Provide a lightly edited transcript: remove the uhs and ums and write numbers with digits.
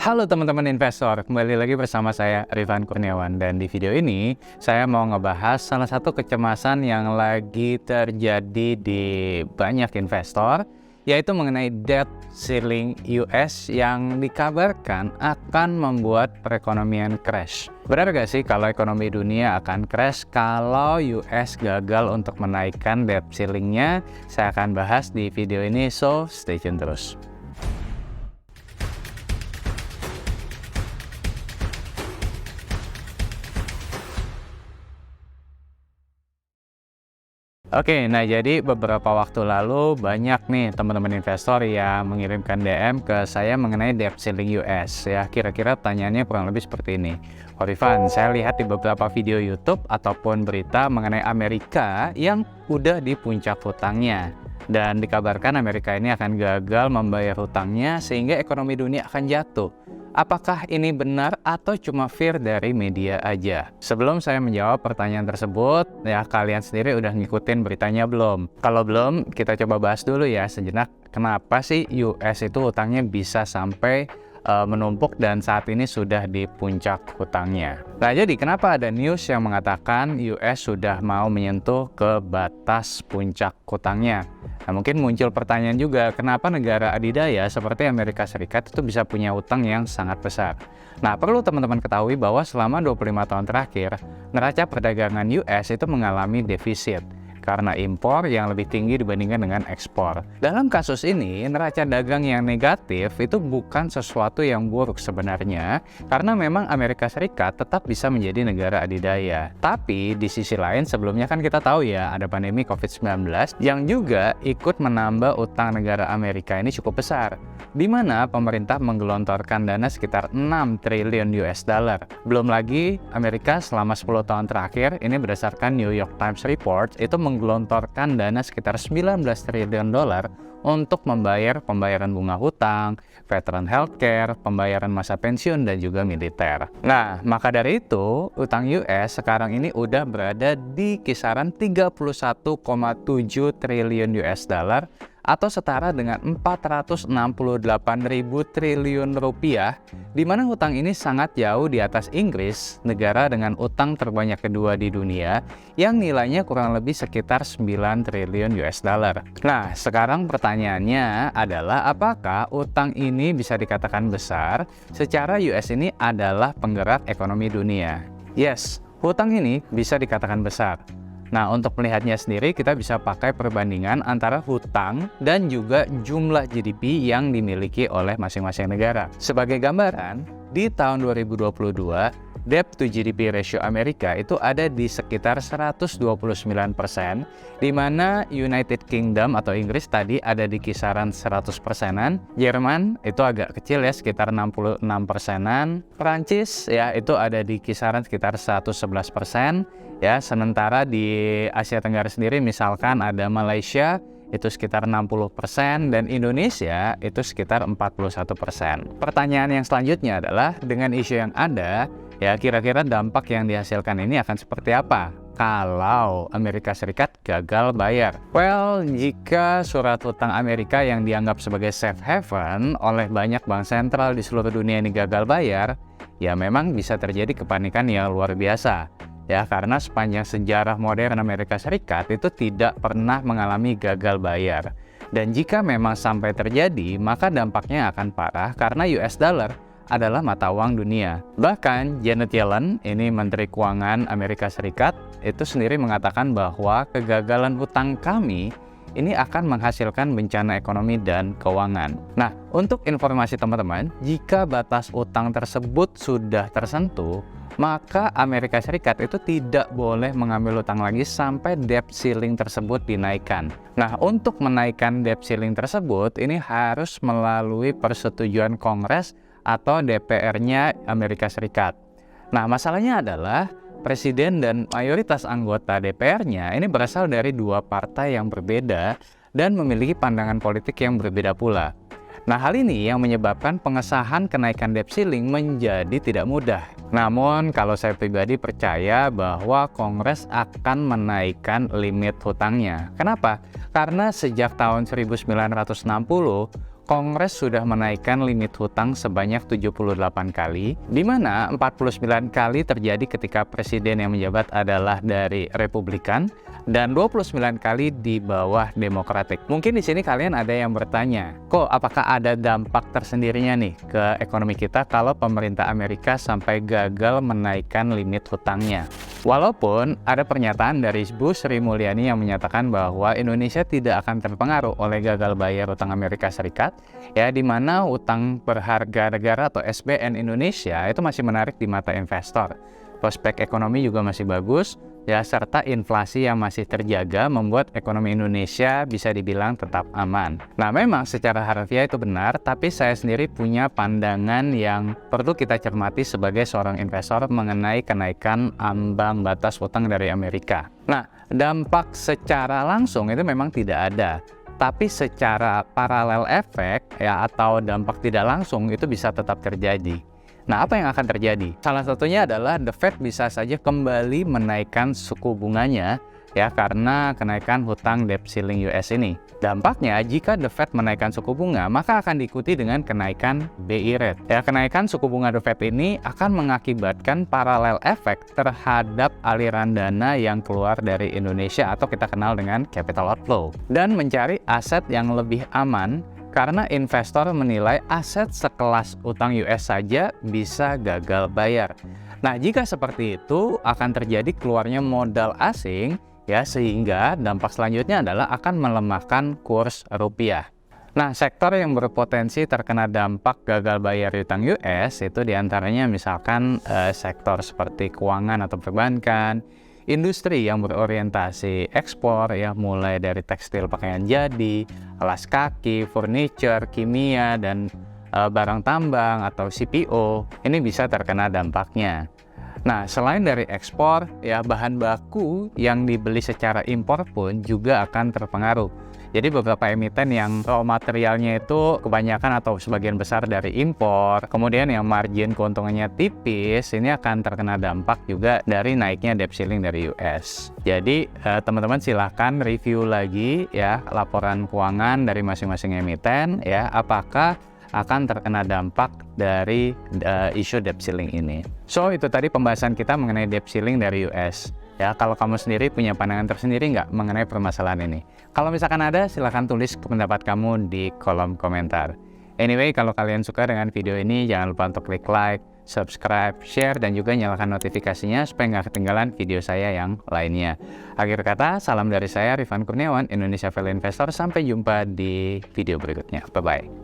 Halo teman-teman investor, kembali lagi bersama saya Rifan Kurniawan, dan di video ini saya mau ngebahas salah satu kecemasan yang lagi terjadi di banyak investor, yaitu mengenai debt ceiling US yang dikabarkan akan membuat perekonomian crash. Benar gak sih kalau ekonomi dunia akan crash kalau US gagal untuk menaikkan debt ceilingnya? Saya akan bahas di video ini, so stay tune terus. Oke, nah jadi beberapa waktu lalu banyak nih teman-teman investor yang mengirimkan DM ke saya mengenai debt ceiling US ya. Kira-kira pertanyaannya kurang lebih seperti ini. Rifan, saya lihat di beberapa video YouTube ataupun berita mengenai Amerika yang udah di puncak hutangnya. Dan dikabarkan Amerika ini akan gagal membayar hutangnya sehingga ekonomi dunia akan jatuh. Apakah ini benar atau cuma fear dari media aja? Sebelum saya menjawab pertanyaan tersebut, ya kalian sendiri udah ngikutin beritanya belum? Kalau belum, kita coba bahas dulu ya sejenak kenapa sih US itu hutangnya bisa sampai menumpuk dan saat ini sudah di puncak hutangnya. Nah, jadi kenapa ada news yang mengatakan US sudah mau menyentuh ke batas puncak hutangnya? Nah, mungkin muncul pertanyaan juga, kenapa negara adidaya seperti Amerika Serikat itu bisa punya hutang yang sangat besar? Nah, perlu teman-teman ketahui bahwa selama 25 tahun terakhir, neraca perdagangan US itu mengalami defisit karena impor yang lebih tinggi dibandingkan dengan ekspor. Dalam kasus ini, neraca dagang yang negatif itu bukan sesuatu yang buruk sebenarnya, karena memang Amerika Serikat tetap bisa menjadi negara adidaya. Tapi di sisi lain, sebelumnya kan kita tahu ya, ada pandemi COVID-19 yang juga ikut menambah utang negara Amerika ini cukup besar, di mana pemerintah menggelontorkan dana sekitar 6 triliun US dollar. Belum lagi, Amerika selama 10 tahun terakhir, ini berdasarkan New York Times Report, itu menggelontorkan dana sekitar 19 triliun dolar untuk membayar pembayaran bunga hutang, veteran healthcare, pembayaran masa pensiun, dan juga militer. Nah, maka dari itu, utang US sekarang ini udah berada di kisaran 31,7 triliun US dollar atau setara dengan 468.000 triliun rupiah, di mana hutang ini sangat jauh di atas Inggris, negara dengan utang terbanyak kedua di dunia, yang nilainya kurang lebih sekitar 9 triliun US dollar. Nah, sekarang pertanyaannya adalah apakah utang ini bisa dikatakan besar secara US ini adalah penggerak ekonomi dunia? Yes, hutang ini bisa dikatakan besar. Nah, untuk melihatnya sendiri, kita bisa pakai perbandingan antara hutang dan juga jumlah GDP yang dimiliki oleh masing-masing negara. Sebagai gambaran, di tahun 2022, debt to GDP ratio Amerika itu ada di sekitar 129%, di mana United Kingdom atau Inggris tadi ada di kisaran 100%-an, Jerman itu agak kecil ya, sekitar 66%-an, Prancis ya itu ada di kisaran sekitar 111%, ya, sementara di Asia Tenggara sendiri misalkan ada Malaysia itu sekitar 60% dan Indonesia itu sekitar 41%. Pertanyaan yang selanjutnya adalah dengan isu yang ada, ya kira-kira dampak yang dihasilkan ini akan seperti apa kalau Amerika Serikat gagal bayar? Well, jika surat hutang Amerika yang dianggap sebagai safe haven oleh banyak bank sentral di seluruh dunia ini gagal bayar, ya memang bisa terjadi kepanikan yang luar biasa. Ya, karena sepanjang sejarah modern Amerika Serikat itu tidak pernah mengalami gagal bayar. Dan jika memang sampai terjadi, maka dampaknya akan parah karena US dollar adalah mata uang dunia. Bahkan Janet Yellen, ini Menteri Keuangan Amerika Serikat, itu sendiri mengatakan bahwa kegagalan hutang kami ini akan menghasilkan bencana ekonomi dan keuangan. Nah, untuk informasi teman-teman, jika batas utang tersebut sudah tersentuh, maka Amerika Serikat itu tidak boleh mengambil utang lagi sampai debt ceiling tersebut dinaikkan. Nah, untuk menaikkan debt ceiling tersebut, ini harus melalui persetujuan Kongres atau DPR-nya Amerika Serikat. Nah, masalahnya adalah Presiden dan mayoritas anggota DPR-nya ini berasal dari dua partai yang berbeda dan memiliki pandangan politik yang berbeda pula. Nah, hal ini yang menyebabkan pengesahan kenaikan debt ceiling menjadi tidak mudah. Namun, kalau saya pribadi percaya bahwa Kongres akan menaikkan limit hutangnya. Kenapa? Karena sejak tahun 1960, Kongres sudah menaikkan limit hutang sebanyak 78 kali, di mana 49 kali terjadi ketika presiden yang menjabat adalah dari Republikan, dan 29 kali di bawah Demokratik. Mungkin di sini kalian ada yang bertanya, kok apakah ada dampak tersendirinya nih ke ekonomi kita kalau pemerintah Amerika sampai gagal menaikkan limit hutangnya? Walaupun ada pernyataan dari Bu Sri Mulyani yang menyatakan bahwa Indonesia tidak akan terpengaruh oleh gagal bayar utang Amerika Serikat, ya, di mana utang berharga negara atau SBN Indonesia itu masih menarik di mata investor. Prospek ekonomi juga masih bagus, ya, serta inflasi yang masih terjaga membuat ekonomi Indonesia bisa dibilang tetap aman. Nah, memang secara harfiah itu benar, tapi saya sendiri punya pandangan yang perlu kita cermati sebagai seorang investor mengenai kenaikan ambang batas utang dari Amerika. Nah, dampak secara langsung itu memang tidak ada. Tapi secara paralel efek, ya, atau dampak tidak langsung itu bisa tetap terjadi. Nah, apa yang akan terjadi? Salah satunya adalah The Fed bisa saja kembali menaikkan suku bunganya, ya, karena kenaikan hutang debt ceiling US ini. Dampaknya, jika The Fed menaikkan suku bunga, maka akan diikuti dengan kenaikan BI rate. Ya, kenaikan suku bunga The Fed ini akan mengakibatkan paralel efek terhadap aliran dana yang keluar dari Indonesia atau kita kenal dengan capital outflow, dan mencari aset yang lebih aman karena investor menilai aset sekelas utang US saja bisa gagal bayar. Nah, jika seperti itu akan terjadi keluarnya modal asing, ya, sehingga dampak selanjutnya adalah akan melemahkan kurs rupiah. Nah, sektor yang berpotensi terkena dampak gagal bayar utang US itu diantaranya misalkan sektor seperti keuangan atau perbankan, industri yang berorientasi ekspor, ya, mulai dari tekstil pakaian jadi, alas kaki, furniture, kimia, dan barang tambang atau CPO, ini bisa terkena dampaknya. Nah, selain dari ekspor, ya, bahan baku yang dibeli secara impor pun juga akan terpengaruh. Jadi beberapa emiten yang raw materialnya itu kebanyakan atau sebagian besar dari impor, kemudian yang margin keuntungannya tipis, ini akan terkena dampak juga dari naiknya debt ceiling dari US. Jadi teman-teman silahkan review lagi, ya, laporan keuangan dari masing-masing emiten, ya, apakah akan terkena dampak dari isu debt ceiling ini. So, itu tadi pembahasan kita mengenai debt ceiling dari US. Ya, kalau kamu sendiri punya pandangan tersendiri nggak mengenai permasalahan ini? Kalau misalkan ada, silahkan tulis pendapat kamu di kolom komentar. Anyway, kalau kalian suka dengan video ini, jangan lupa untuk klik like, subscribe, share, dan juga nyalakan notifikasinya supaya nggak ketinggalan video saya yang lainnya. Akhir kata, salam dari saya, Rifan Kurniawan, Indonesia Value Investor. Sampai jumpa di video berikutnya. Bye-bye.